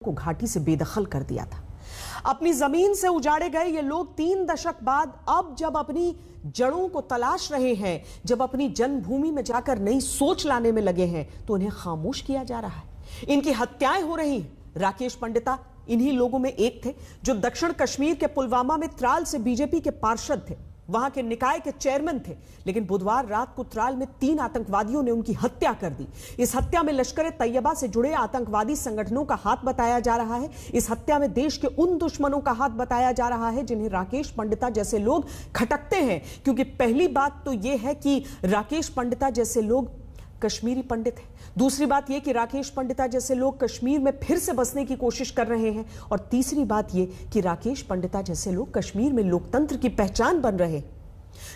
को घाटी से बेदखल कर दिया था। अपनी जमीन से उजाड़े गए ये लोग 3 दशक बाद अब जब अपनी जड़ों को तलाश रहे हैं, जब अपनी जन्मभूमि में जाकर नई सोच लाने में लगे हैं, तो उन्हें खामोश किया जा रहा है। इनकी हत्याएं हो रही हैं। राकेश पंडिता इन्हीं लोगों में एक थे जो दक्षिण कश्मीर के पुलवामा में त्राल से बीजेपी के पार्षद थे, वहां के निकाय के चेयरमैन थे। लेकिन बुधवार रात को त्राल में 3 आतंकवादियों ने उनकी हत्या कर दी। इस हत्या में लश्कर तैयबा से जुड़े आतंकवादी संगठनों का हाथ बताया जा रहा है। इस हत्या में देश के उन दुश्मनों का हाथ बताया जा रहा है जिन्हें राकेश पंडिता जैसे लोग खटकते हैं। क्योंकि पहली बात तो यह है कि राकेश पंडिता जैसे लोग कश्मीरी पंडित हैं। दूसरी बात यह कि राकेश पंडिता जैसे लोग कश्मीर में फिर से बसने की कोशिश कर रहे हैं। और तीसरी बात यह कि राकेश पंडिता जैसे लोग कश्मीर में लोकतंत्र की पहचान बन रहे हैं।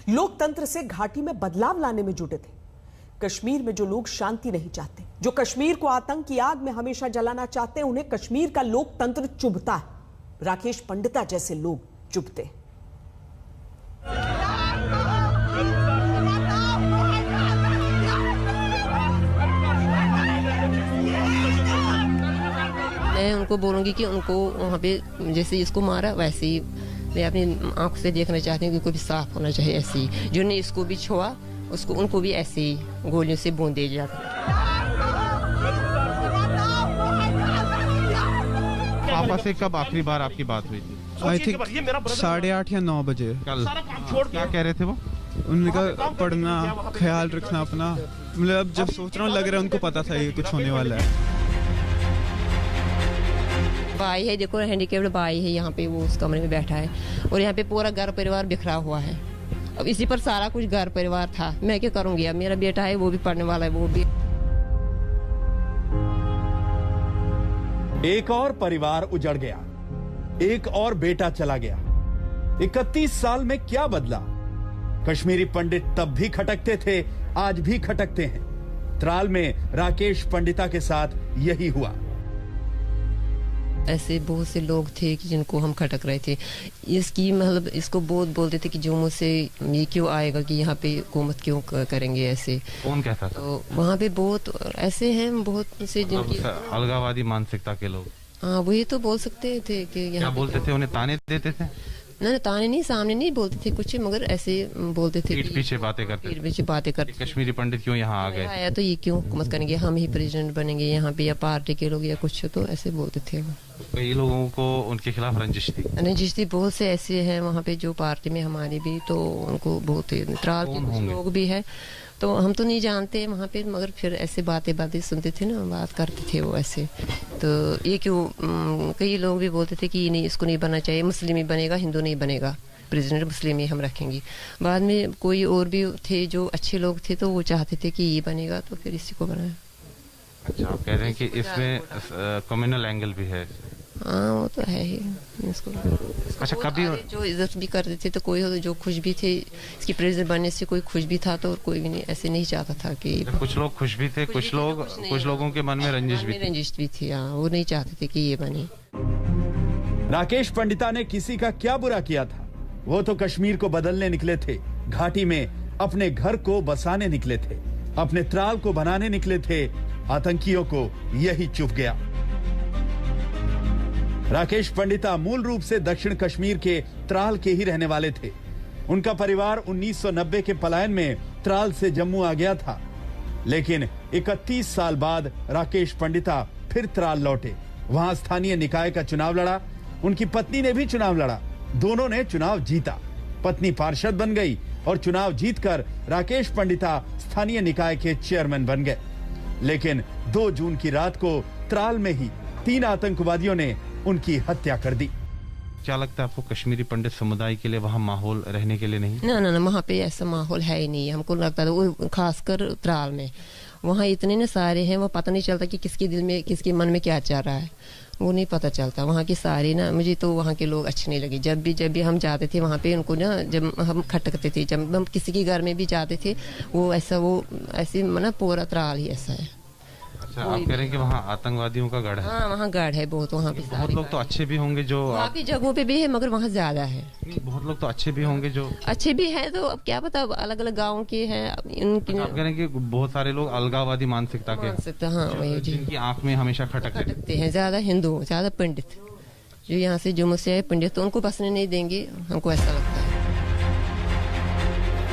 लोकतंत्र से घाटी में बदलाव लाने में जुटे थे। कश्मीर में जो लोग शांति नहीं चाहते, जो कश्मीर को आतंक की आग में हमेशा जलाना चाहते हैं, उन्हें कश्मीर का लोकतंत्र चुभता है। राकेश पंडिता जैसे लोग चुभते हैं। मैं उनको बोलूँगी कि उनको वहाँ पे जैसे इसको मारा वैसे ही मैं अपनी आंख से देखना चाहती हूँ कि कोई भी साफ होना चाहिए। ऐसे ही जिन्होंने इसको भी छुआ उसको उनको भी ऐसे ही गोलियों से बूंद दे जाता। पापा से कब आखिरी बार आपकी बात हुई थी? आई थिंक 8:30 या 9 बजे। कल क्या कह रहे थे वो? उन्होंने कहा पढ़ना, ख्याल रखना अपना। मतलब अब जब सोच रहा हूँ लग रहा है उनको पता था ये कुछ होने वाला है। भाई है, देखो हैंडीकैप्ड भाई है यहाँ पे, वो उस कमरे में बैठा है और यहाँ पे पूरा घर परिवार बिखरा हुआ है। अब इसी पर सारा कुछ घर परिवार था। मैं क्या करूँगी? अब मेरा बेटा है वो भी पढ़ने वाला है, वो भी। एक और परिवार उजड़ गया, एक और बेटा चला गया। 31 साल में क्या बदला? कश्मीरी पंडित तब भी खटकते थे, आज भी खटकते हैं। त्राल में राकेश पंडिता के साथ यही हुआ। ऐसे बहुत से लोग थे कि जिनको हम खटक रहे थे। इसकी मतलब इसको बहुत बोलते थे कि जम्मू से ये क्यों आएगा, कि यहाँ पे हुकूमत क्यों करेंगे ऐसे। कौन कहता था? तो वहाँ पे बहुत ऐसे हैं, बहुत से जिनकी अलगावादी मानसिकता के लोग। हाँ, वही तो बोल सकते थे कि क्या बोलते थे? उन्हें ताने देते थे? ना ताने नहीं, सामने नहीं बोलते थे कुछ, मगर ऐसे बोलते थे, पीठ पीछे बातें करते। पीठ पीछे बातें करते। कश्मीरी पंडित क्यों यहाँ आ गए? आया तो ये क्यों हुकूमत करेंगे, हम ही प्रेसिडेंट बनेंगे यहाँ पे, या पार्टी के लोग या कुछ, तो ऐसे बोलते थे वो। कई लोगों को उनके खिलाफ रंजिश थी। बहुत से ऐसे हैं वहाँ पे जो पार्टी में हमारी भी, तो उनको बहुत त्राल के कुछ लोग भी है, तो हम तो नहीं जानते वहाँ पे, मगर फिर ऐसे बातें सुनते थे ना, बात करते थे वो ऐसे। तो ये क्यों, कई लोग भी बोलते थे कि नहीं, इसको नहीं बनना चाहिए, मुस्लिम ही बनेगा, हिंदू नहीं बनेगा, प्रेसिडेंट मुस्लिम ही हम रखेंगे। बाद में कोई और भी थे जो अच्छे लोग थे, तो वो चाहते थे कि ये बनेगा, तो फिर इसी को बनाया। अच्छा, आप कह रहे हैं कि इसमें कम्युनल एंगल भी है? हाँ, वो तो है ही इसको। अच्छा, कभी जो इज्जत भी करते थे, तो कोई हो जो खुश भी थे इसकी प्रेसिडेंट बनने से, कोई खुश भी था, तो और कोई भी नहीं ऐसे नहीं चाहता था कि। कुछ लोग खुश भी थे, कुछ लोगों के मन में रंजिश भी थी। हाँ, वो नहीं चाहते थे कि ये बने। राकेश पंडिता ने किसी का क्या बुरा किया था? वो तो कश्मीर को बदलने निकले थे, घाटी में अपने घर को बसाने निकले थे, अपने त्राल को बनाने निकले थे। आतंकियों को यही चुभ गया। राकेश पंडिता मूल रूप से दक्षिण कश्मीर के त्राल के ही रहने वाले थे। उनका परिवार 1990 के पलायन में त्राल से जम्मू आ गया था। लेकिन 31 साल बाद राकेश पंडिता फिर त्राल लौटे। वहां स्थानीय निकाय का चुनाव लड़ा, उनकी पत्नी ने भी चुनाव लड़ा, दोनों ने चुनाव जीता। पत्नी पार्षद बन गई और चुनाव जीतकर राकेश पंडिता स्थानीय निकाय के चेयरमैन बन गए। लेकिन 2 जून की रात को त्राल में ही 3 आतंकवादियों ने उनकी हत्या कर दी। क्या लगता है आपको, कश्मीरी पंडित समुदाय के लिए वहाँ माहौल रहने के लिए नहीं? ना, वहाँ पे ऐसा माहौल है ही नहीं। हमको लगता था वो खासकर त्राल में, वहाँ इतने न सारे हैं, वो पता नहीं चलता कि किसके दिल में, किसके मन में क्या चल रहा है, वो नहीं पता चलता। वहाँ की सारी ना, मुझे तो वहाँ के लोग अच्छे नहीं लगे। जब भी हम जाते थे वहाँ पे, उनको ना, जब हम खटकते थे, जब हम किसी के घर में भी जाते थे, वो ऐसे ना पूरा त्राल ही ऐसा है। अच्छा, आप कह रहे हैं कि वहाँ आतंकवादियों का गढ़ है? हाँ, वहाँ गढ़ है बहुत, वहाँ पे बहुत लोग तो अच्छे भी होंगे जो काफी जगहों पे भी है, मगर वहाँ ज्यादा है। बहुत लोग तो अच्छे भी होंगे जो अच्छे भी हैं, तो अब क्या पता, अलग अलग गाँव के हैं इनकी। आप कह रहे हैं कि बहुत सारे लोग अलगाववादी मानसिकता के, हाँ वही जी, जिनकी आंख में हमेशा खटकते हैं। ज्यादा हिंदू, ज्यादा पंडित जो यहाँ से जुम्मू से आए पंडित, तो उनको बसने नहीं देंगे, हमको ऐसा लगता है।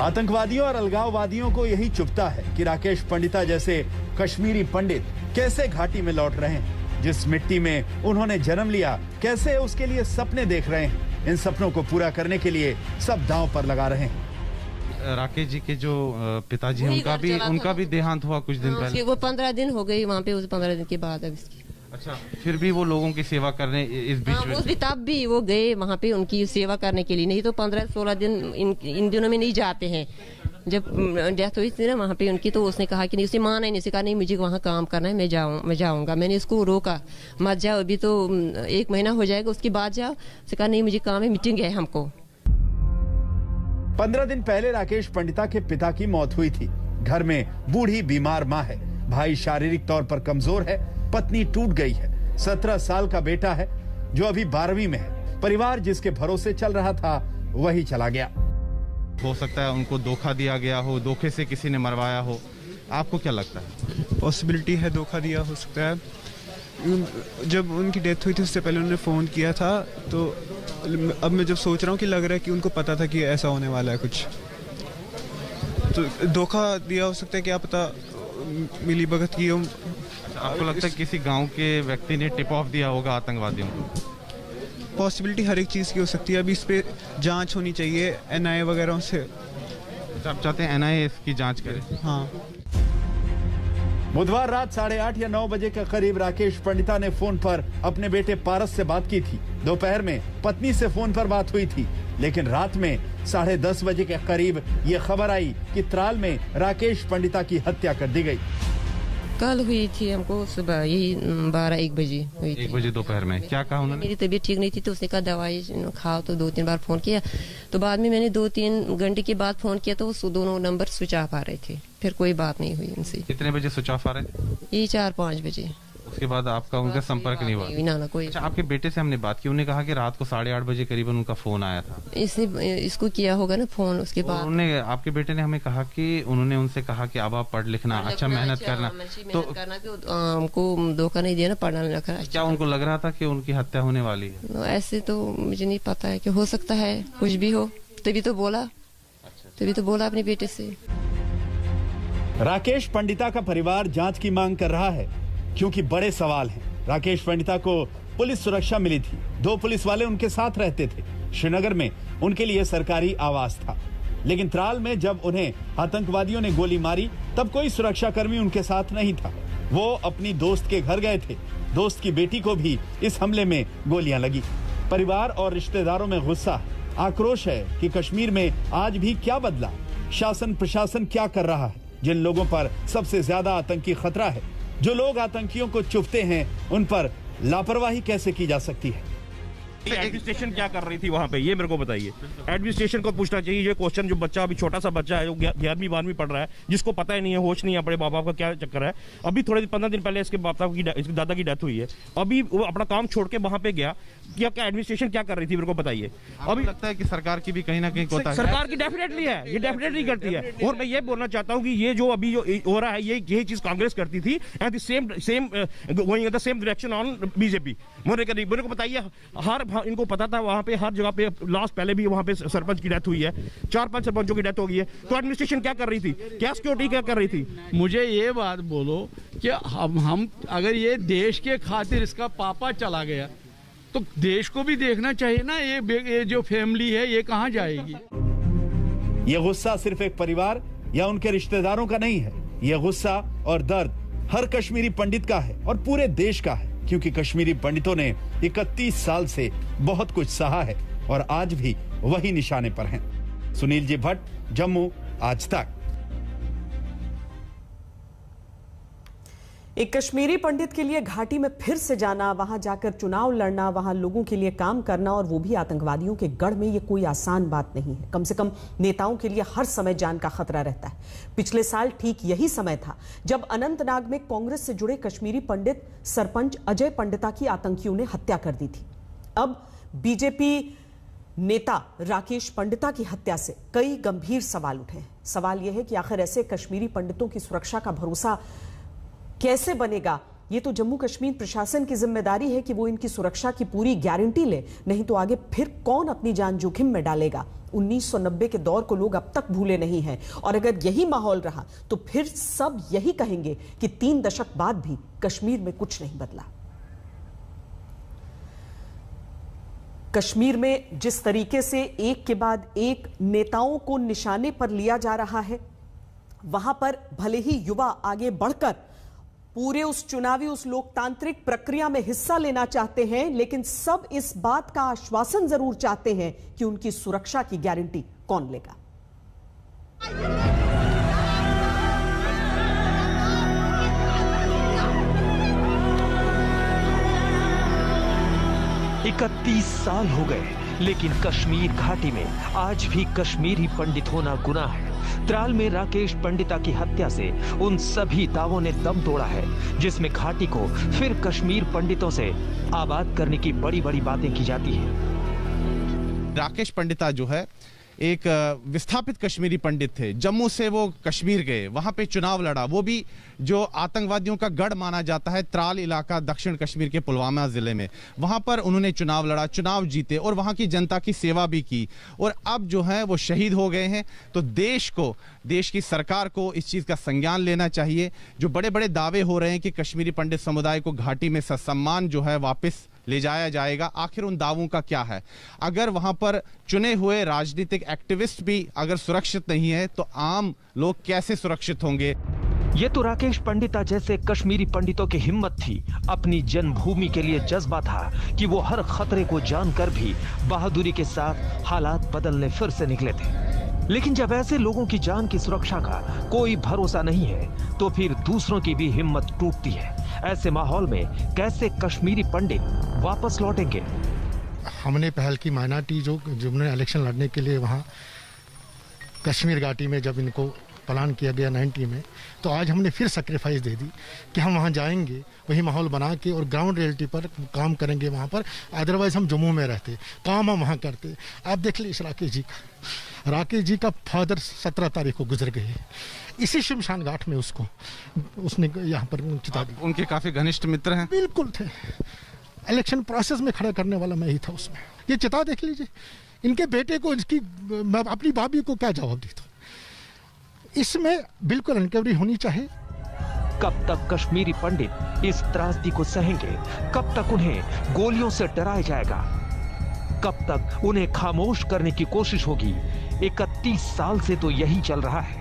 आतंकवादियों और अलगाववादियों को यही चुभता है कि राकेश पंडिता जैसे कश्मीरी पंडित कैसे घाटी में लौट रहे हैं। जिस मिट्टी में उन्होंने जन्म लिया, कैसे उसके लिए सपने देख रहे हैं। इन सपनों को पूरा करने के लिए सब दांव पर लगा रहे हैं। राकेश जी के जो पिताजी हैं, उनका भी देहांत हुआ कुछ दिन पहले। वो 15 दिन हो गई वहाँ पे, उस 15 दिन के बाद अब इसकी। अच्छा, फिर भी वो लोगों की सेवा करने इस बीच में तब भी वो गए वहाँ पे उनकी सेवा करने के लिए, नहीं तो 15-16 दिन इन दिनों में नहीं जाते हैं। जब डेथ हुई थी ना वहाँ पे उनकी, तो उसने कहा कि नहीं, उसने माना ही नहीं, उसने कहा नहीं मुझे वहाँ काम करना है, मैं जाऊँगा। मैंने इसको रोका, मत जाओ, अभी तो 1 महीना हो जाएगा, उसके बाद जाओ। उसने कहा नहीं, मुझे काम है, मीटिंग है हमको। 15 दिन पहले राकेश पंडिता के पिता की मौत हुई थी। घर में बूढ़ी बीमार माँ है, भाई शारीरिक तौर पर कमजोर है, पत्नी टूट गई है, 17 साल का बेटा है जो अभी 12वीं में है। परिवार जिसके भरोसे चल रहा था वही चला गया। हो सकता है उनको धोखा दिया गया हो, धोखे से किसी ने मरवाया हो। आपको क्या लगता है? पॉसिबिलिटी है धोखा दिया हो सकता है। जब उनकी डेथ हुई थी उससे पहले उन्होंने फ़ोन किया था, तो अब मैं जब सोच रहा हूँ कि लग रहा है कि उनको पता था कि ऐसा होने वाला है कुछ, तो धोखा दिया हो सकता है। क्या पता मिली भगत की हो। आपको लगता है किसी गांव के व्यक्ति ने टिप ऑफ दिया होगा आतंकवादियों को? पॉसिबिलिटी हर एक चीज़ की हो सकती है। अभी इस पे जांच होनी चाहिए NIA वगैरह से। आप चाहते हैं NIA इसकी जांच करे? हाँ। बुधवार रात 8:30 या 9 बजे के करीब राकेश पंडिता ने फोन पर अपने बेटे पारस से बात की थी। दोपहर में पत्नी से फोन पर बात हुई थी, लेकिन रात में 10:30 बजे के करीब ये खबर आई कि त्राल में राकेश पंडिता की हत्या कर दी गई। कल हुई थी हमको सुबह, यही 12-1 बजे हुई थी। 1 बजे दोपहर में क्या कहा उन्होंने? मेरी तबीयत ठीक नहीं थी, तो उसने कहा दवाई खाओ, तो 2-3 बार फोन किया। तो बाद में मैंने 2-3 घंटे के बाद फोन किया, तो वो दोनों नंबर स्विच ऑफ आ रहे थे, फिर कोई बात नहीं हुई उनसे। कितने बजे स्विच ऑफ आ रहे थे? यही 4-5 बजे। उसके बाद आपका उनका संपर्क नहीं हुआ? ना कोई। अच्छा, आपके बेटे से हमने बात की, उन्होंने कहा कि रात को 8:30 बजे करीबन उनका फोन आया था। इसको किया होगा ना फोन, उसके बाद उन्होंने, आपके बेटे ने हमें कहा कि उन्होंने उनसे कहा कि अब आप पढ़ लिखना, अच्छा मेहनत करना, तो हमको धोखा नहीं दिया ना, पढ़ना लिखना। क्या उनको लग रहा था कि उनकी हत्या होने वाली है? ऐसे तो मुझे नहीं पता है, कि हो सकता है कुछ भी हो, तभी तो बोला अपने बेटे से। राकेश पंडिता का परिवार जांच की मांग कर रहा है, क्योंकि बड़े सवाल हैं। राकेश पंडिता को पुलिस सुरक्षा मिली थी, 2 पुलिस वाले उनके साथ रहते थे। श्रीनगर में उनके लिए सरकारी आवास था, लेकिन त्राल में जब उन्हें आतंकवादियों ने गोली मारी, तब कोई सुरक्षाकर्मी उनके साथ नहीं था। वो अपनी दोस्त के घर गए थे। दोस्त की बेटी को भी इस हमले में गोलियां लगी। परिवार और रिश्तेदारों में गुस्सा, आक्रोश है कि कश्मीर में आज भी क्या बदला, शासन प्रशासन क्या कर रहा है। जिन लोगों पर सबसे ज्यादा आतंकी खतरा है, जो लोग आतंकियों को चुभते हैं, उन पर लापरवाही कैसे की जा सकती है। एडमिनिस्ट्रेशन क्या कर रही थी वहाँ पे, ये मेरे को बताइए। एडमिनिस्ट्रेशन को पूछना चाहिए ये क्वेश्चन। जो बच्चा अभी छोटा सा बच्चा है, जो 11वीं 12वीं पढ़ रहा है, जिसको पता ही नहीं है, होश नहीं है अपने माँ बाप का क्या चक्कर है। अभी थोड़े 15 दिन पहले इसके इसके दादा की डेथ हुई है। अभी वो अपना काम छोड़ के वहाँ पे गया। क्या एडमिनिस्ट्रेशन क्या कर रही थी, मेरे को बताइए। अभी लगता है कि सरकार की भी कहीं ना कहीं कोताही है। सरकार की डेफिनेटली है, ये डेफिनेटली करती है। और मैं ये बोलना चाहता हूँ कि ये जो अभी जो हो रहा है, ये चीज कांग्रेस करती थी, and same going in the same direction on BJP. मेरे को बताइए, इनको पता था वहाँ पे हर जगह पे, लास्ट पहले भी वहाँ पे सरपंच की डेथ हुई है, 4-5 सरपंचों की डेथ हो गई है। तो एडमिनिस्ट्रेशन क्या कर रही थी, क्या सिक्योरिटी क्या कर रही थी? मुझे ये बात बोलो कि हम अगर ये देश के खातिर इसका पापा चला गया, तो देश को भी देखना चाहिए ना। ये जो फैमिली है ये कहाँ जाएगी? ये गुस्सा सिर्फ एक परिवार या उनके रिश्तेदारों का नहीं है। ये गुस्सा और दर्द हर कश्मीरी पंडित का है और पूरे देश का है, क्योंकि कश्मीरी पंडितों ने 31 साल से बहुत कुछ सहा है और आज भी वही निशाने पर हैं। सुनील जी भट्ट, जम्मू, आज तक। एक कश्मीरी पंडित के लिए घाटी में फिर से जाना, वहां जाकर चुनाव लड़ना, वहां लोगों के लिए काम करना और वो भी आतंकवादियों के गढ़ में, ये कोई आसान बात नहीं है। कम से कम नेताओं के लिए हर समय जान का खतरा रहता है। पिछले साल ठीक यही समय था जब अनंतनाग में कांग्रेस से जुड़े कश्मीरी पंडित सरपंच अजय पंडिता की आतंकियों ने हत्या कर दी थी। अब बीजेपी नेता राकेश पंडिता की हत्या से कई गंभीर सवाल उठे हैं। सवाल यह है कि आखिर ऐसे कश्मीरी पंडितों की सुरक्षा का भरोसा कैसे बनेगा। ये तो जम्मू कश्मीर प्रशासन की जिम्मेदारी है कि वो इनकी सुरक्षा की पूरी गारंटी ले, नहीं तो आगे फिर कौन अपनी जान जोखिम में डालेगा। 1990 के दौर को लोग अब तक भूले नहीं हैं और अगर यही माहौल रहा तो फिर सब यही कहेंगे कि 3 दशक बाद भी कश्मीर में कुछ नहीं बदला। कश्मीर में जिस तरीके से एक के बाद एक नेताओं को निशाने पर लिया जा रहा है, वहां पर भले ही युवा आगे बढ़कर पूरे उस लोकतांत्रिक प्रक्रिया में हिस्सा लेना चाहते हैं, लेकिन सब इस बात का आश्वासन जरूर चाहते हैं कि उनकी सुरक्षा की गारंटी कौन लेगा। 31 साल हो गए, लेकिन कश्मीर घाटी में आज भी कश्मीरी पंडित होना गुनाह है। त्राल में राकेश पंडिता की हत्या से उन सभी दावों ने दम तोड़ा है, जिसमें घाटी को फिर कश्मीर पंडितों से आबाद करने की बड़ी बड़ी बातें की जाती है। राकेश पंडिता जो है एक विस्थापित कश्मीरी पंडित थे। जम्मू से वो कश्मीर गए, वहां पे चुनाव लड़ा, वो भी जो आतंकवादियों का गढ़ माना जाता है त्राल इलाका दक्षिण कश्मीर के पुलवामा जिले में, वहां पर उन्होंने चुनाव लड़ा, चुनाव जीते और वहां की जनता की सेवा भी की और अब जो है वो शहीद हो गए हैं। तो देश की सरकार को इस चीज का संज्ञान लेना चाहिए। जो बड़े बड़े दावे हो रहे हैं कि कश्मीरी पंडित समुदाय को घाटी में ससम्मान जो है वापस ले जाया जाएगा, आखिर उन दावों का क्या है? अगर वहां पर चुने हुए राजनीतिक एक्टिविस्ट भी अगर सुरक्षित नहीं है तो आम लोग कैसे सुरक्षित होंगे? ये तो राकेश पंडिता जैसे कश्मीरी पंडितों की हिम्मत थी, अपनी जन्मभूमि के लिए जज्बा था कि वो हर खतरे को जानकर भी बहादुरी के साथ हालात बदलने फिर से निकले थे। लेकिन जब ऐसे लोगों की जान की सुरक्षा का कोई भरोसा नहीं है तो फिर दूसरों की भी हिम्मत टूटती है। ऐसे माहौल में कैसे कश्मीरी पंडित वापस लौटेंगे? हमने पहल की माइनॉरिटी जिन्होंने इलेक्शन लड़ने के लिए वहाँ कश्मीर घाटी में जब इनको प्लान किया गया 90 में, तो आज हमने फिर सेक्रीफाइस दे दी कि हम वहाँ जाएंगे, वही माहौल बना के और ग्राउंड रियलिटी पर काम करेंगे वहाँ पर। अदरवाइज हम जम्मू में रहते, काम हम वहाँ करते। आप देख लीजिए राकेश जी का फादर 17 तारीख को गुजर गए, इसी शमशान घाट में उसने यहाँ पर चिता दी। उनके काफी घनिष्ठ मित्र हैं। बिल्कुल थे, इलेक्शन प्रोसेस में खड़ा करने वाला मैं ही था उसमें। ये चिता देख लीजिए, इनके बेटे को मैं अपनी भाभी को क्या जवाब देता हूँ? इसमें बिल्कुल इनक्वायरी होनी चाहिए। कब तक कश्मीरी पंडित इस त्रासदी को सहेंगे? कब तक उन्हें गोलियों से डराया जाएगा? कब तक उन्हें खामोश करने की कोशिश होगी? 31 साल से तो यही चल रहा है।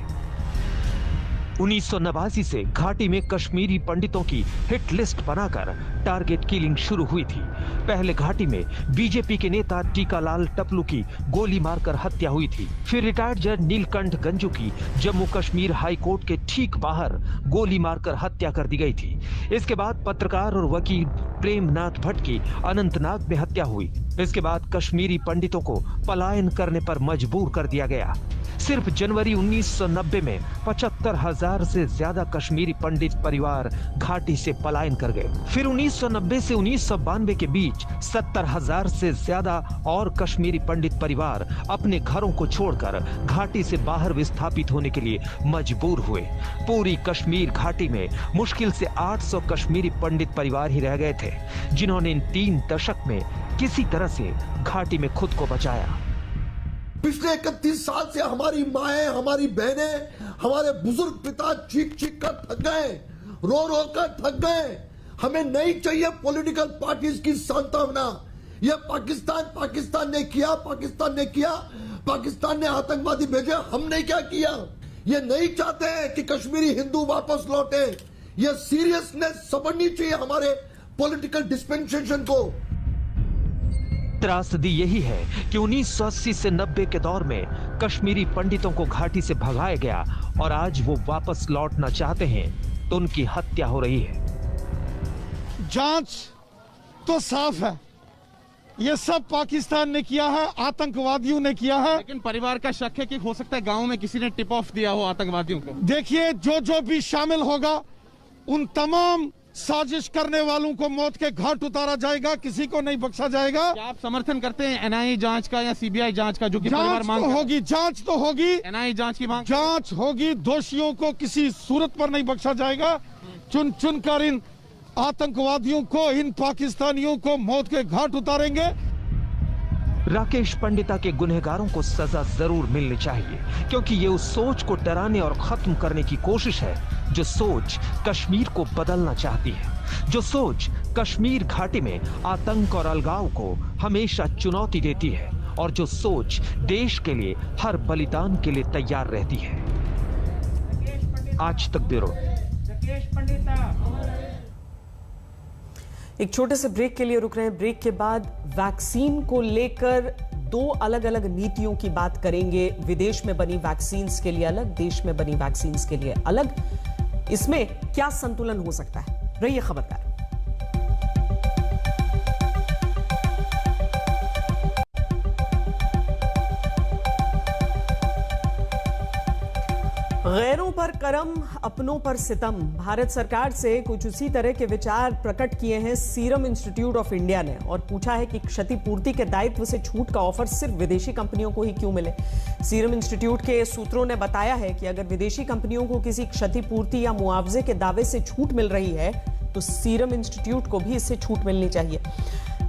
1989 से घाटी में कश्मीरी पंडितों की हिट लिस्ट बनाकर टारगेट किलिंग शुरू हुई थी। पहले घाटी में बीजेपी के नेता टीकालाल टपलू की गोली मारकर हत्या हुई थी। फिर रिटायर्ड जज नीलकंठ गंजू की जम्मू कश्मीर हाई कोर्ट के ठीक बाहर गोली मारकर हत्या कर दी गई थी। इसके बाद पत्रकार और वकील प्रेमनाथ भट्ट की अनंतनाग में हत्या हुई। इसके बाद कश्मीरी पंडितों को पलायन करने पर मजबूर कर दिया गया। सिर्फ जनवरी 1990 में 75,000 से ज्यादा कश्मीरी पंडित परिवार घाटी से पलायन कर गए। फिर 1990 से 1992 के बीच 70,000 से ज्यादा और कश्मीरी पंडित परिवार अपने घरों को छोड़कर घाटी से बाहर विस्थापित होने के लिए मजबूर हुए। पूरी कश्मीर घाटी में मुश्किल से 800 कश्मीरी पंडित परिवार ही रह गए थे, जिन्होंने इन 3 दशक में किसी तरह से घाटी में खुद को बचाया। पिछले 31 साल से हमारी माएं, हमारी बहनें, हमारे बुजुर्ग पिता चीख कर थक गए, रो कर थक गए। हमें नहीं चाहिए पॉलिटिकल पार्टीज की सांत्वना। यह पाकिस्तान ने किया, पाकिस्तान ने आतंकवादी भेजे, हमने क्या किया? ये नहीं चाहते हैं कि कश्मीरी हिंदू वापस लौटे। ये सीरियसनेस समझनी चाहिए हमारे पॉलिटिकल डिस्पेंसेशन को। त्रासदी यही है कि 1980 से 90 के दौर में कश्मीरी पंडितों को घाटी से भगाया गया और आज वो वापस लौटना चाहते हैं तो उनकी हत्या हो रही है। जांच तो साफ है, ये सब पाकिस्तान ने किया है, आतंकवादियों ने किया है। लेकिन परिवार का शक है कि हो सकता है गांव में किसी ने टिप ऑफ दिया हो आतंकवादियों को। देखिए, जो भी शामिल होगा उन तमाम साजिश करने वालों को मौत के घाट उतारा जाएगा, किसी को नहीं बख्शा जाएगा। क्या आप समर्थन करते हैं एनआईए जांच का या सीबीआई जांच का, जो कि परिवार मांग तो होगी, जांच तो होगी, एनआईए जांच की मांग जांच होगी, दोषियों को किसी सूरत पर नहीं बख्शा जाएगा। चुन चुन कर इन आतंकवादियों को, इन पाकिस्तानियों को मौत के घाट उतारेंगे। राकेश पंडिता के गुनहगारों को सजा जरूर मिलनी चाहिए, क्योंकि ये उस सोच को डराने और खत्म करने की कोशिश है जो सोच कश्मीर को बदलना चाहती है, जो सोच कश्मीर घाटी में आतंक और अलगाव को हमेशा चुनौती देती है, और जो सोच देश के लिए हर बलिदान के लिए तैयार रहती है। आज तक ब्यूरो। एक छोटे से ब्रेक के लिए रुक रहे हैं। ब्रेक के बाद वैक्सीन को लेकर दो अलग अलग नीतियों की बात करेंगे। विदेश में बनी वैक्सीन्स के लिए अलग, देश में बनी वैक्सीन्स के लिए अलग। इसमें क्या संतुलन हो सकता है? रहिए खबरदार। गैरों पर करम, अपनों पर सितम। भारत सरकार से कुछ उसी तरह के विचार प्रकट किए हैं सीरम इंस्टीट्यूट ऑफ इंडिया ने, और पूछा है कि क्षतिपूर्ति के दायित्व से छूट का ऑफर सिर्फ विदेशी कंपनियों को ही क्यों मिले। सीरम इंस्टीट्यूट के सूत्रों ने बताया है कि अगर विदेशी कंपनियों को किसी क्षतिपूर्ति या मुआवजे के दावे से छूट मिल रही है तो सीरम इंस्टीट्यूट को भी इससे छूट मिलनी चाहिए।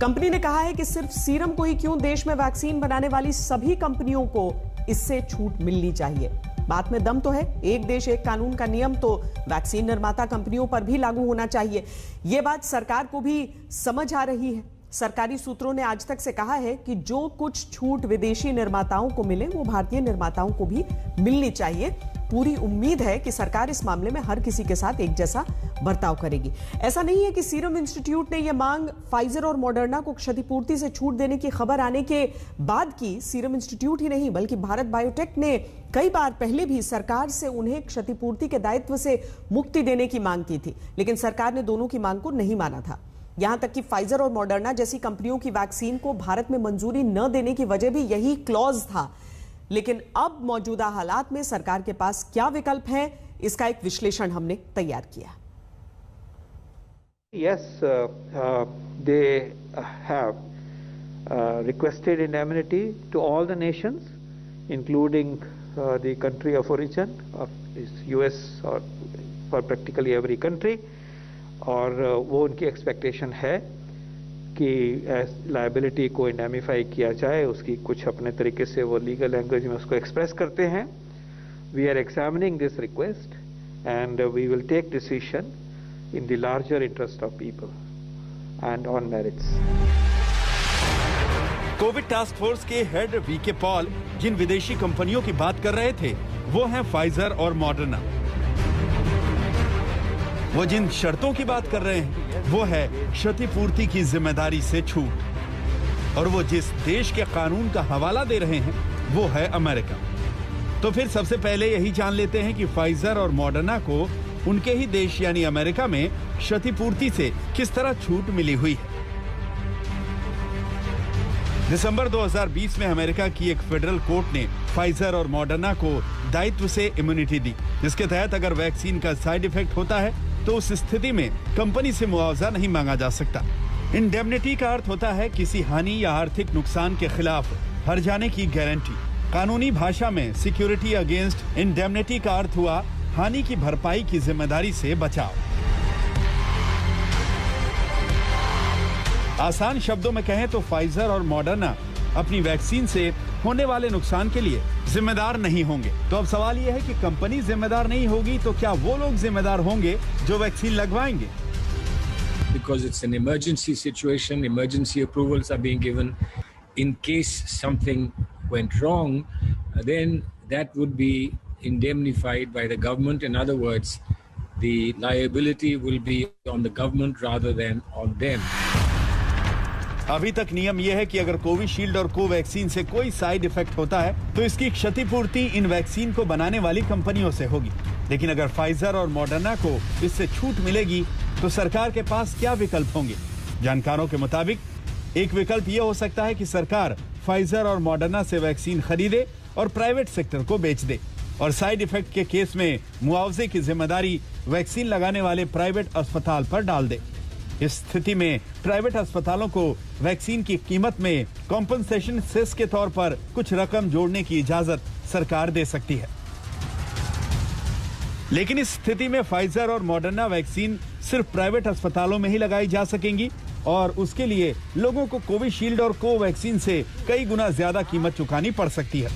कंपनी ने कहा है कि सिर्फ सीरम को ही क्यों, देश में वैक्सीन बनाने वाली सभी कंपनियों को इससे छूट मिलनी चाहिए। बात में दम तो है, एक देश एक कानून का नियम तो वैक्सीन निर्माता कंपनियों पर भी लागू होना चाहिए। यह बात सरकार को भी समझ आ रही है। सरकारी सूत्रों ने आज तक से कहा है कि जो कुछ छूट विदेशी निर्माताओं को मिले वो भारतीय निर्माताओं को भी मिलनी चाहिए। पूरी उम्मीद है कि सरकार इस मामले में हर किसी के साथ एक जैसा बर्ताव करेगी। ऐसा नहीं है कि सीरम इंस्टीट्यूट ने यह मांग फाइजर और मॉडर्ना को क्षतिपूर्ति से छूट देने की खबर आने के बाद की। सीरम इंस्टीट्यूट ही नहीं बल्कि भारत बायोटेक ने कई बार पहले भी सरकार से उन्हें क्षतिपूर्ति के दायित्व से मुक्ति देने की मांग की थी, लेकिन सरकार ने दोनों की मांग को नहीं माना था। यहां तक कि फाइजर और मॉडर्ना जैसी कंपनियों की वैक्सीन को भारत में मंजूरी न देने की वजह भी यही क्लॉज था। लेकिन अब मौजूदा हालात में सरकार के पास क्या विकल्प है, इसका एक विश्लेषण हमने तैयार किया। Yes, they have requested indemnity to all the nations, including the country of origin of US or for practically every country, और वो उनकी एक्सपेक्टेशन है कि लायबिलिटी को इंडेमिफाई किया जाए। उसकी कुछ अपने तरीके से वो लीगल लैंग्वेज में उसको एक्सप्रेस करते हैं। We are examining this request and we will take decision in the larger interest of people and on merits. Covid task force के हेड वीके पॉल जिन विदेशी कंपनियों की बात कर रहे थे वो हैं फाइजर और मॉडर्ना। वो जिन शर्तों की बात कर रहे हैं वो है क्षतिपूर्ति की जिम्मेदारी से छूट, और वो जिस देश के कानून का हवाला दे रहे हैं वो है अमेरिका। तो फिर सबसे पहले यही जान लेते हैं कि फाइजर और मॉडर्ना को उनके ही देश यानी अमेरिका में क्षतिपूर्ति से किस तरह छूट मिली हुई है। दिसंबर 2020 में अमेरिका की एक फेडरल कोर्ट ने फाइजर और मॉडर्ना को दायित्व से इम्यूनिटी दी, जिसके तहत अगर वैक्सीन का साइड इफेक्ट होता है तो उस स्थिति में कंपनी से मुआवजा नहीं मांगा जा सकता। इंडेमनिटी का अर्थ होता है किसी हानि या आर्थिक नुकसान के खिलाफ हर जाने की गारंटी। कानूनी भाषा में सिक्योरिटी अगेंस्ट इंडेमनिटी का अर्थ हुआ हानि की भरपाई की जिम्मेदारी से बचाव। आसान शब्दों में कहें तो फाइजर और मॉडर्ना अपनी वैक्सीन से होने वाले नुकसान के लिए जिम्मेदार नहीं होंगे। तो अब सवाल यह है कि कंपनी जिम्मेदार नहीं होगी तो क्या वो लोग जिम्मेदार होंगे जो वैक्सीन लगवाएंगे? Because it's an emergency situation, emergency approvals are being given. In case something went wrong, then that would be indemnified by the government. In other words, the liability will be on the government rather than on them. अभी तक नियम यह है कि अगर Covishield और Covaxin से कोई साइड इफेक्ट होता है तो इसकी क्षतिपूर्ति इन वैक्सीन को बनाने वाली कंपनियों से होगी। लेकिन अगर फाइजर और मॉडर्ना को इससे छूट मिलेगी तो सरकार के पास क्या विकल्प होंगे? जानकारों के मुताबिक एक विकल्प यह हो सकता है कि सरकार फाइजर और मॉडर्ना से वैक्सीन खरीदे और प्राइवेट सेक्टर को बेच दे और साइड इफेक्ट के केस में मुआवजे की जिम्मेदारी वैक्सीन लगाने वाले प्राइवेट अस्पताल पर डाल दे। इस स्थिति में प्राइवेट अस्पतालों को वैक्सीन की कीमत में कॉम्पनसेशन सेस के तौर पर कुछ रकम जोड़ने की इजाजत सरकार दे सकती है। लेकिन इस स्थिति में फाइजर और मॉडर्ना वैक्सीन सिर्फ प्राइवेट अस्पतालों में ही लगाई जा सकेंगी और उसके लिए लोगों को कोविशील्ड और कोवैक्सीन से कई गुना ज्यादा कीमत चुकानी पड़ सकती है।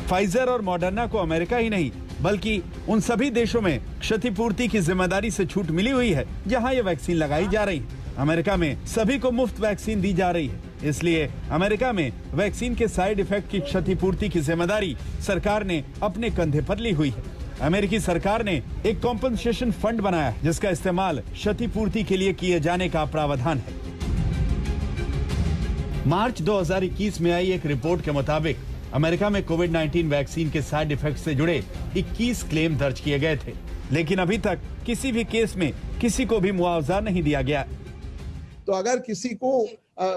फाइजर और मॉडर्ना को अमेरिका ही नहीं बल्कि उन सभी देशों में क्षतिपूर्ति की जिम्मेदारी से छूट मिली हुई है जहां ये वैक्सीन लगाई जा रही है। अमेरिका में सभी को मुफ्त वैक्सीन दी जा रही है, इसलिए अमेरिका में वैक्सीन के साइड इफेक्ट की क्षतिपूर्ति की जिम्मेदारी सरकार ने अपने कंधे पर ली हुई है। अमेरिकी सरकार ने एक कॉम्पनसेशन फंड बनाया है जिसका इस्तेमाल क्षतिपूर्ति के लिए किए जाने का प्रावधान है। मार्च 2021 में आई एक रिपोर्ट के मुताबिक अमेरिका में कोविड-19 वैक्सीन के साइड इफेक्ट से जुड़े 21 क्लेम दर्ज किए गए थे, लेकिन अभी तक किसी भी केस में किसी को भी मुआवजा नहीं दिया गया। तो अगर किसी को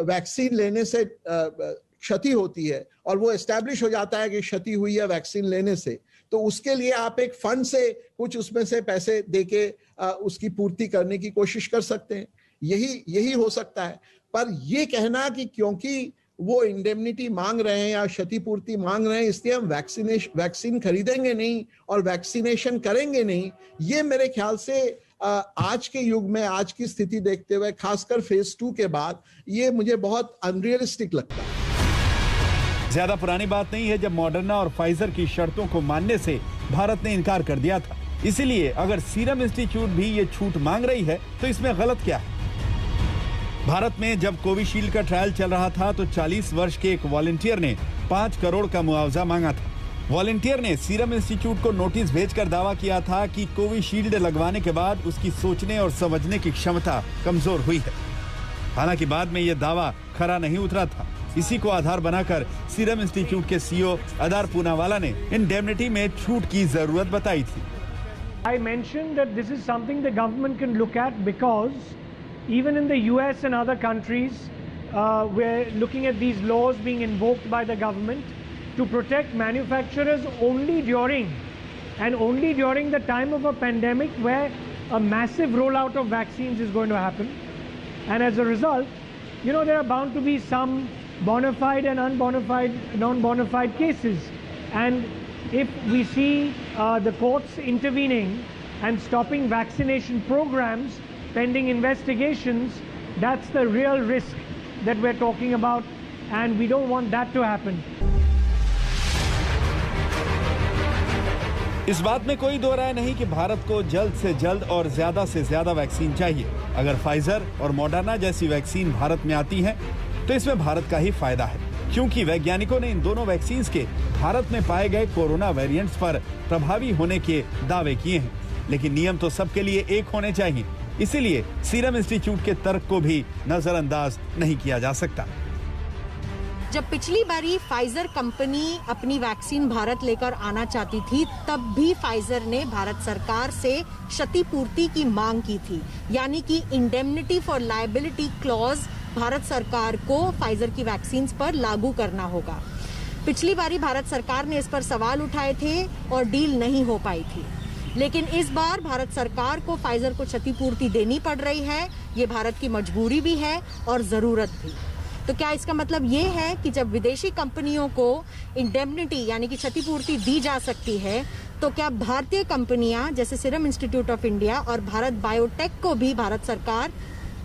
वैक्सीन लेने से क्षति होती है और वो एस्टैब्लिश हो जाता है कि क्षति हुई है वैक्सीन लेने से, तो उसके लिए आप एक फंड से कुछ उसमें से पैसे देके उसकी पूर्ति करने की कोशिश कर सकते हैं। यही हो सकता है। पर ये कहना कि क्योंकि वो इंडेमनिटी मांग रहे हैं या क्षतिपूर्ति मांग रहे हैं इसलिए हम वैक्सीन खरीदेंगे नहीं और वैक्सीनेशन करेंगे नहीं, ये मेरे ख्याल से आज के युग में, आज की स्थिति देखते हुए, खासकर फेज 2 के बाद, ये मुझे बहुत अनरियलिस्टिक लगता है। ज्यादा पुरानी बात नहीं है जब मॉडर्ना और फाइजर की शर्तों को मानने से भारत ने इनकार कर दिया था। इसीलिए अगर सीरम इंस्टीट्यूट भी ये छूट मांग रही है तो इसमें गलत क्या है? भारत में जब कोविशील्ड का ट्रायल चल रहा था तो 40 वर्ष के एक वॉलंटियर ने 5 करोड़ का मुआवजा मांगा था। वॉलंटियर ने सीरम इंस्टीट्यूट को नोटिस भेजकर दावा किया था कि कोविशील्ड लगवाने के बाद उसकी सोचने और समझने की क्षमता कमजोर हुई है। हालांकि बाद में यह दावा खरा नहीं उतरा था। इसी को आधार बनाकर सीरम इंस्टीट्यूट के सीईओ अदार पूनावाला ने इंडेमनिटी में छूट की जरूरत बताई थी। I mentioned that this is something the government can look at because even in the US and other countries, we're looking at these laws being invoked by the government to protect manufacturers only during the time of a pandemic where a massive rollout of vaccines is going to happen. And as a result, there are bound to be some bona fide and non-bona fide cases. And if we see the courts intervening and stopping vaccination programs pending investigations, that's the real risk that we're talking about, and we don't want that to happen. इस बात में कोई दो राय नहीं कि भारत को जल्द से जल्द और ज्यादा से ज्यादा वैक्सीन चाहिए। अगर फाइजर और मॉडर्ना जैसी वैक्सीन भारत में आती हैं, तो इसमें भारत का ही फायदा है, क्योंकि वैज्ञानिकों ने इन दोनों वैक्सीन के भारत में पाए गए कोरोना वेरिएंट्स पर प्रभावी होने के दावे किए हैं। लेकिन नियम तो सबके लिए एक होने चाहिए, इसीलिए सीरम इंस्टीट्यूट के तर्क को भी नजरअंदाज नहीं किया जा सकता। जब पिछली बारी फाइजर कंपनी अपनी वैक्सीन भारत लेकर आना चाहती थी, तब भी फाइजर ने भारत सरकार से क्षतिपूर्ति की मांग की थी, यानी कि indemnity for liability clause Bharat सरकार को फाइजर की वैक्सीन पर लागू करना होगा। पिछली बारी भारत सरकार ने इस पर सवाल उठाए थे और डील नहीं हो पाई थी, लेकिन इस बार भारत सरकार को फाइजर को क्षतिपूर्ति देनी पड़ रही है। ये भारत की मजबूरी भी है और जरूरत भी। तो क्या इसका मतलब ये है कि जब विदेशी कंपनियों को इंडेमनिटी यानी कि क्षतिपूर्ति दी जा सकती है, तो क्या भारतीय कंपनियां जैसे सीरम इंस्टीट्यूट ऑफ इंडिया और भारत बायोटेक को भी भारत सरकार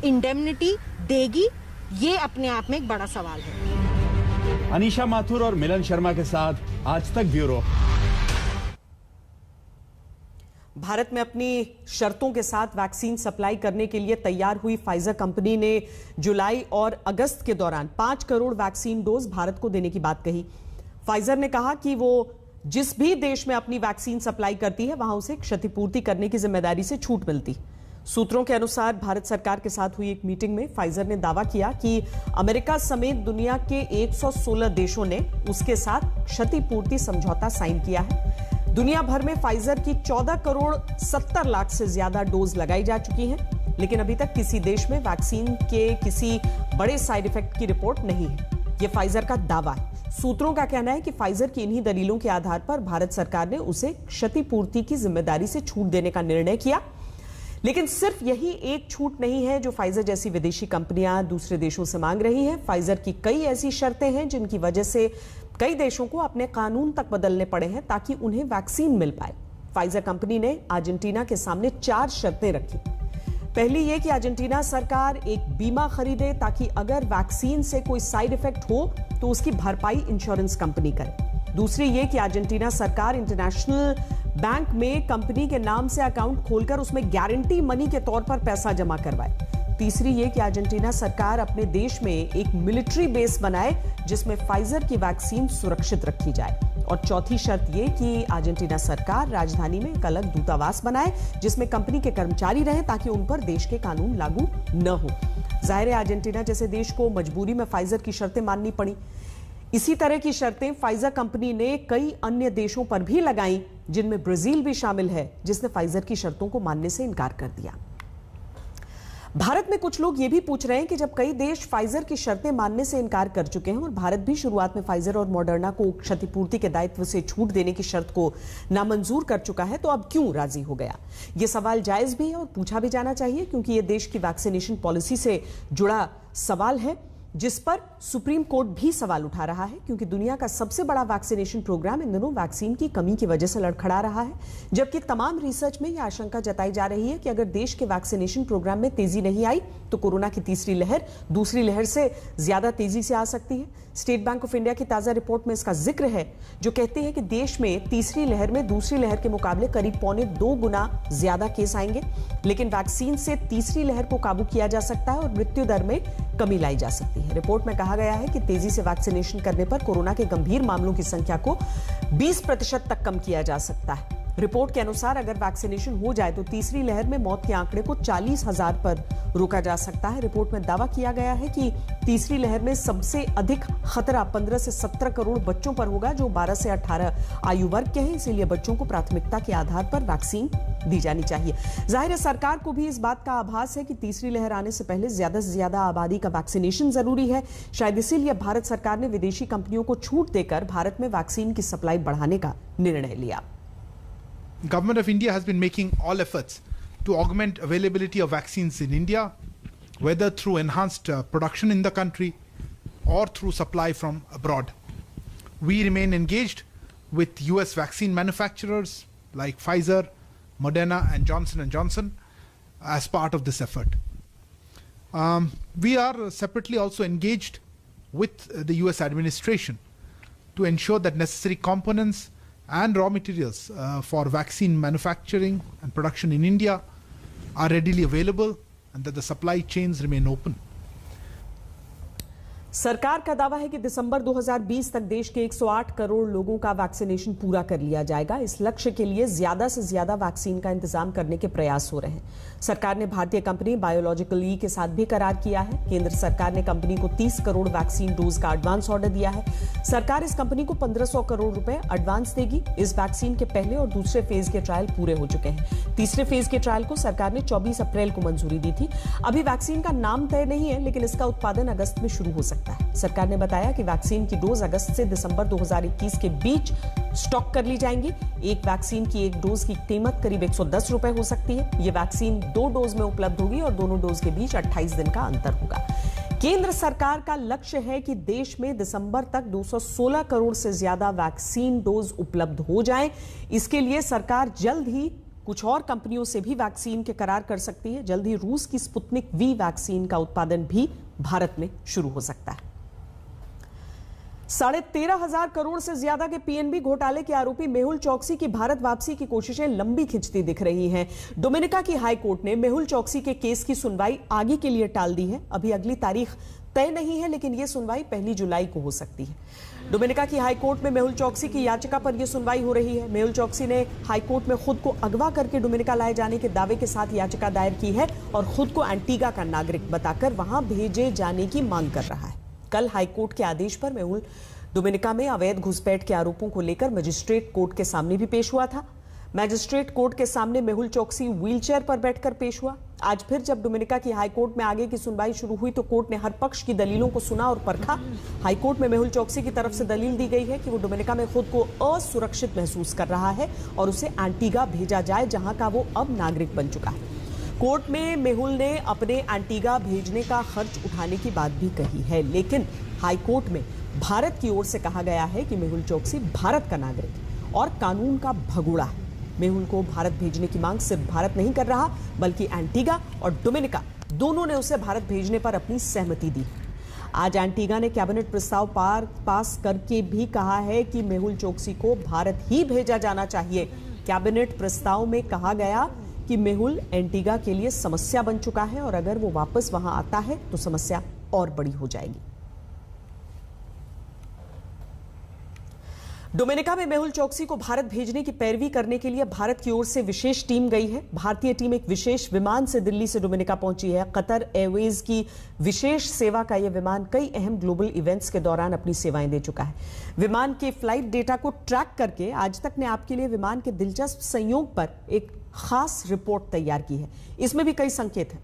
इंडेमनिटी देगी? ये अपने आप में एक बड़ा सवाल है। अनीशा माथुर और मिलन शर्मा के साथ आज तक ब्यूरो। भारत में अपनी शर्तों के साथ वैक्सीन सप्लाई करने के लिए तैयार हुई फाइजर कंपनी ने जुलाई और अगस्त के दौरान 5 करोड़ वैक्सीन डोज भारत को देने की बात कही। फाइजर ने कहा कि वो जिस भी देश में अपनी वैक्सीन सप्लाई करती है, वहां उसे क्षतिपूर्ति करने की जिम्मेदारी से छूट मिलती। सूत्रों के अनुसार भारत सरकार के साथ हुई एक मीटिंग में फाइजर ने दावा किया कि अमेरिका समेत दुनिया के 116 देशों ने उसके साथ क्षतिपूर्ति समझौता साइन किया है। दुनिया भर में फाइजर की 14 करोड़ 70 लाख से ज्यादा डोज लगाई जा चुकी हैं, लेकिन अभी तक किसी देश में वैक्सीन के किसी बड़े साइड इफेक्ट की रिपोर्ट नहीं है। यह फाइजर का दावा है। सूत्रों का कहना है कि फाइजर की इन्हीं दलीलों के आधार पर भारत सरकार ने उसे क्षतिपूर्ति की जिम्मेदारी से छूट देने का निर्णय किया। लेकिन सिर्फ यही एक छूट नहीं है जो फाइजर जैसी विदेशी कंपनियां दूसरे देशों से मांग रही हैं। फाइजर की कई ऐसी शर्तें हैं जिनकी वजह से कई देशों को अपने कानून तक बदलने पड़े हैं ताकि उन्हें वैक्सीन मिल पाए। फाइजर कंपनी ने अर्जेंटीना के सामने 4 शर्तें रखी। पहली यह कि अर्जेंटीना सरकार एक बीमा खरीदे ताकि अगर वैक्सीन से कोई साइड इफेक्ट हो तो उसकी भरपाई इंश्योरेंस कंपनी करे। दूसरी ये कि अर्जेंटीना सरकार इंटरनेशनल बैंक में कंपनी के नाम से अकाउंट खोलकर उसमें गारंटी मनी के तौर पर पैसा जमा करवाए। तीसरी ये कि अर्जेंटीना सरकार अपने देश में एक मिलिट्री बेस बनाए जिसमें फाइजर की वैक्सीन सुरक्षित रखी जाए। और चौथी शर्त ये कि अर्जेंटीना सरकार राजधानी में एक अलग दूतावास बनाए जिसमें कंपनी के कर्मचारी रहें ताकि उन पर देश के कानून लागू न हो। जाहिर है अर्जेंटीना जैसे देश को मजबूरी में फाइजर की शर्तें माननी पड़ी। इसी तरह की शर्तें फाइजर कंपनी ने कई अन्य देशों पर भी लगाई, जिनमें ब्राजील भी शामिल है, जिसने फाइजर की शर्तों को मानने से इनकार कर दिया। भारत में कुछ लोग ये भी पूछ रहे हैं कि जब कई देश फाइजर की शर्तें मानने से इनकार कर चुके हैं और भारत भी शुरुआत में फाइजर और मॉडर्ना को क्षतिपूर्ति के दायित्व से छूट देने की शर्त को नामंजूर कर चुका है, तो अब क्यों राजी हो गया? ये सवाल जायज भी है और पूछा भी जाना चाहिए, क्योंकि ये देश की वैक्सीनेशन पॉलिसी से जुड़ा सवाल है जिस पर सुप्रीम कोर्ट भी सवाल उठा रहा है, क्योंकि दुनिया का सबसे बड़ा वैक्सीनेशन प्रोग्राम इन दिनों वैक्सीन की कमी की वजह से लड़खड़ा रहा है। जबकि तमाम रिसर्च में यह आशंका जताई जा रही है कि अगर देश के वैक्सीनेशन प्रोग्राम में तेजी नहीं आई तो कोरोना की तीसरी लहर दूसरी लहर से ज्यादा तेजी से आ सकती है। स्टेट बैंक ऑफ इंडिया की ताजा रिपोर्ट में इसका जिक्र है, जो कहते हैं कि देश में तीसरी लहर में दूसरी लहर के मुकाबले करीब 1.25 गुना ज्यादा केस आएंगे, लेकिन वैक्सीन से तीसरी लहर को काबू किया जा सकता है और मृत्यु दर में कमी लाई जा सकती है। रिपोर्ट में कहा गया है कि तेजी से वैक्सीनेशन करने पर कोरोना के गंभीर मामलों की संख्या को 20% तक कम किया जा सकता है। रिपोर्ट के अनुसार अगर वैक्सीनेशन हो जाए तो तीसरी लहर में मौत के आंकड़े को 40,000 पर रोका जा सकता है। रिपोर्ट में दावा किया गया है कि तीसरी लहर में सबसे अधिक खतरा 15 से 17 करोड़ बच्चों पर होगा, जो 12 से 18 आयु वर्ग के हैं। इसीलिए बच्चों को प्राथमिकता के आधार पर वैक्सीन दी जानी चाहिए। जाहिर है सरकार को भी इस बात का आभास है कि तीसरी लहर आने से पहले ज्यादा से ज्यादा आबादी का वैक्सीनेशन जरूरी है। शायद इसीलिए भारत सरकार ने विदेशी कंपनियों को छूट देकर भारत में वैक्सीन की सप्लाई बढ़ाने का निर्णय लिया। Government of India has been making all efforts to augment availability of vaccines in India, whether through enhanced production in the country or through supply from abroad. We remain engaged with US vaccine manufacturers like Pfizer, Moderna and Johnson & Johnson as part of this effort. We are separately also engaged with the US administration to ensure that necessary components and raw materials for vaccine manufacturing and production in India are readily available and that the supply chains remain open. सरकार का दावा है कि दिसंबर 2020 तक देश के 108 करोड़ लोगों का वैक्सीनेशन पूरा कर लिया जाएगा। इस लक्ष्य के लिए ज्यादा से ज्यादा वैक्सीन का इंतजाम करने के प्रयास हो रहे हैं। सरकार ने भारतीय कंपनी बायोलॉजिकल ई के साथ भी करार किया है। केंद्र सरकार ने कंपनी को 30 करोड़ वैक्सीन डोज का एडवांस ऑर्डर दिया है। सरकार इस कंपनी को 1500 करोड़ रुपए एडवांस देगी। इस वैक्सीन के पहले और दूसरे फेज के ट्रायल पूरे हो चुके हैं। तीसरे फेज के ट्रायल को सरकार ने 24 अप्रैल को मंजूरी दी थी। अभी वैक्सीन का नाम तय नहीं है, लेकिन इसका उत्पादन अगस्त में शुरू हो सकता है। सरकार ने बताया कि वैक्सीन की डोज अगस्त से दिसंबर 2021 के बीच स्टॉक कर ली जाएंगी। एक वैक्सीन की एक डोज की कीमत करीब 110 रुपए हो सकती है। यह वैक्सीन 2 डोज में उपलब्ध होगी और दोनों डोज के बीच 28 दिन का अंतर होगा। केंद्र सरकार का लक्ष्य है कि देश में दिसंबर तक 216 करोड़ से ज्यादा वैक्सीन डोज उपलब्ध हो जाएं। इसके लिए सरकार जल्द ही कुछ और कंपनियों से भी वैक्सीन के करार कर सकती है। जल्द ही रूस की स्पुतनिक वी वैक्सीन का उत्पादन भी भारत में शुरू हो सकता है। 13,500 करोड़ से ज्यादा के पीएनबी घोटाले के आरोपी मेहुल चौकसी की भारत वापसी की कोशिशें लंबी खिंचती दिख रही हैं। डोमिनिका की हाई कोर्ट ने मेहुल चौकसी के केस की सुनवाई आगे के लिए टाल दी है। अभी अगली तारीख तय नहीं है, लेकिन यह सुनवाई 1 जुलाई को हो सकती है। डोमिनिका की हाई कोर्ट में मेहुल चौकसी की याचिका पर यह सुनवाई हो रही है। मेहुल चौकसी ने हाई कोर्ट में खुद को अगवा करके डोमिनिका लाए जाने के दावे के साथ याचिका दायर की है और खुद को एंटीगा का नागरिक बताकर वहां भेजे जाने की मांग कर रहा है। कल हाईकोर्ट के आदेश पर मेहुल डोमिनिका में अवैध घुसपैठ के आरोपों को लेकर मजिस्ट्रेट कोर्ट के सामने भी पेश हुआ था। मैजिस्ट्रेट कोर्ट के सामने मेहुल चोकसी व्हीलचेयर पर बैठकर पेश हुआ। आज फिर जब डोमिनिका की हाईकोर्ट में आगे की सुनवाई शुरू हुई तो कोर्ट ने हर पक्ष की दलीलों को सुना और परखा। हाईकोर्ट में मेहुल चोकसी की तरफ से दलील दी गई है कि वो डोमिनिका में खुद को असुरक्षित महसूस कर रहा है और उसे एंटीगा भेजा जाए, जहां का वो अब नागरिक बन चुका है। कोर्ट में मेहुल ने अपने एंटीगा भेजने का खर्च उठाने की बात भी कही है, लेकिन हाईकोर्ट में भारत की ओर से कहा गया है कि मेहुल चोकसी भारत का नागरिक और कानून का भगोड़ा है। मेहुल को भारत भेजने की मांग सिर्फ भारत नहीं कर रहा, बल्कि एंटीगा और डोमिनिका दोनों ने उसे भारत भेजने पर अपनी सहमति दी। आज एंटीगा ने कैबिनेट प्रस्ताव पास करके भी कहा है कि मेहुल चोकसी को भारत ही भेजा जाना चाहिए। कैबिनेट प्रस्ताव में कहा गया कि मेहुल एंटीगा के लिए समस्या बन चुका है और अगर वो वापस वहां आता है तो समस्या और बड़ी हो जाएगी। डोमिनिका में मेहुल चोकसी को भारत भेजने की पैरवी करने के लिए भारत की ओर से विशेष टीम गई है। भारतीय टीम एक विशेष विमान से दिल्ली से डोमिनिका पहुंची है। कतर एयरवेज की विशेष सेवा का यह विमान कई अहम ग्लोबल इवेंट्स के दौरान अपनी सेवाएं दे चुका है। विमान के फ्लाइट डेटा को ट्रैक करके आज तक ने आपके लिए विमान के दिलचस्प संयोग पर एक खास रिपोर्ट तैयार की है। इसमें भी कई संकेत हैं।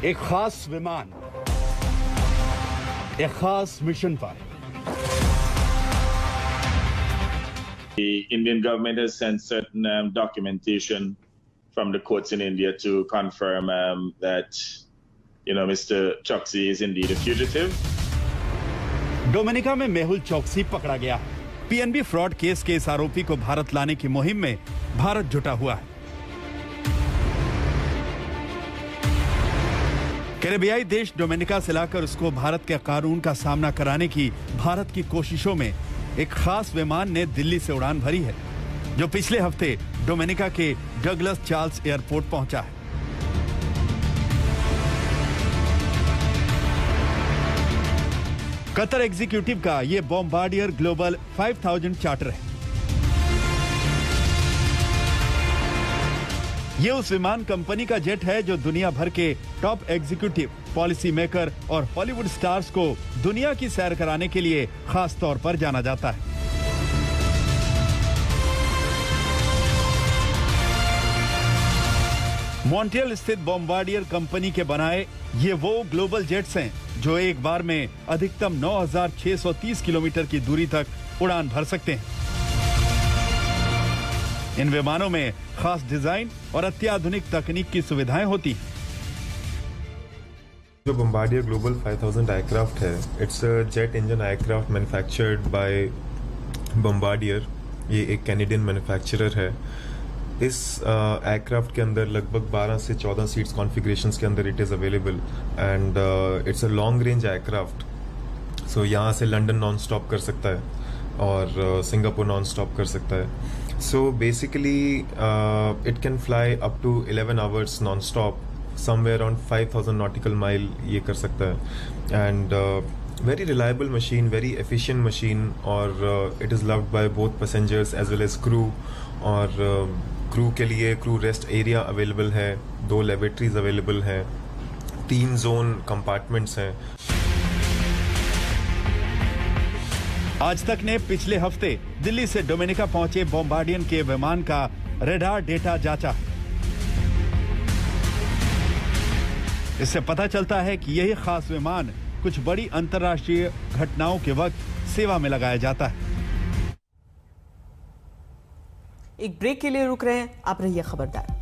एक खास विमान एक खास मिशन पर। The Indian government has sent certain documentation from the courts in India to confirm that, Mr. Choksi is indeed a fugitive. Dominica में मेहुल चोकसी पकड़ा गया। पीएनबी फ्रॉड केस के इस आरोपी को भारत लाने की मुहिम में भारत जुटा हुआ है। कैरेबियाई देश डोमिनिका से लाकर उसको भारत के कानून का सामना कराने की भारत की कोशिशों में एक खास विमान ने दिल्ली से उड़ान भरी है, जो पिछले हफ्ते डोमिनिका के डगलस चार्ल्स एयरपोर्ट पहुंचा है। कतर एग्जीक्यूटिव का यह बॉम्बार्डियर ग्लोबल 5000 चार्टर है। ये उस विमान कंपनी का जेट है जो दुनिया भर के टॉप एग्जीक्यूटिव, पॉलिसी मेकर और हॉलीवुड स्टार्स को दुनिया की सैर कराने के लिए खास तौर पर जाना जाता है। मॉन्ट्रियल स्थित बॉम्बार्डियर कंपनी के बनाए ये वो ग्लोबल जेट्स हैं जो एक बार में अधिकतम 9630 किलोमीटर की दूरी तक उड़ान भर सकते हैं। इन विमानों में खास डिजाइन और अत्याधुनिक तकनीक की सुविधाएं होती हैं। जो बॉम्बार्डियर ग्लोबल 5000 एयरक्राफ्ट है, it's a jet engine aircraft manufactured by Bombardier. ये एक कैनेडियन मैन्युफैक्चरर है। इस एयरक्राफ्ट के अंदर लगभग 12 से 14 सीट्स कॉन्फ़िगरेशंस के अंदर it is available and it's a long range aircraft. So यहाँ से लंदन नॉन स्टॉप कर सकता है और सिंगापुर नॉन स्टॉप कर सकता है। So basically, it can fly up to 11 hours non-stop, somewhere around 5000 nautical mile ये कर सकता है। And very reliable machine, very efficient machine, और it is loved by both passengers as well as crew। और crew के लिए crew rest area available है, 2 laboratories available हैं, 3 zone compartments हैं। आज तक ने पिछले हफ्ते दिल्ली से डोमिनिका पहुंचे बॉम्बार्डियर के विमान का रेडार डेटा जांचा। इससे पता चलता है कि यही खास विमान कुछ बड़ी अंतर्राष्ट्रीय घटनाओं के वक्त सेवा में लगाया जाता है। एक ब्रेक के लिए रुक रहे हैं, आप रहिए खबरदार।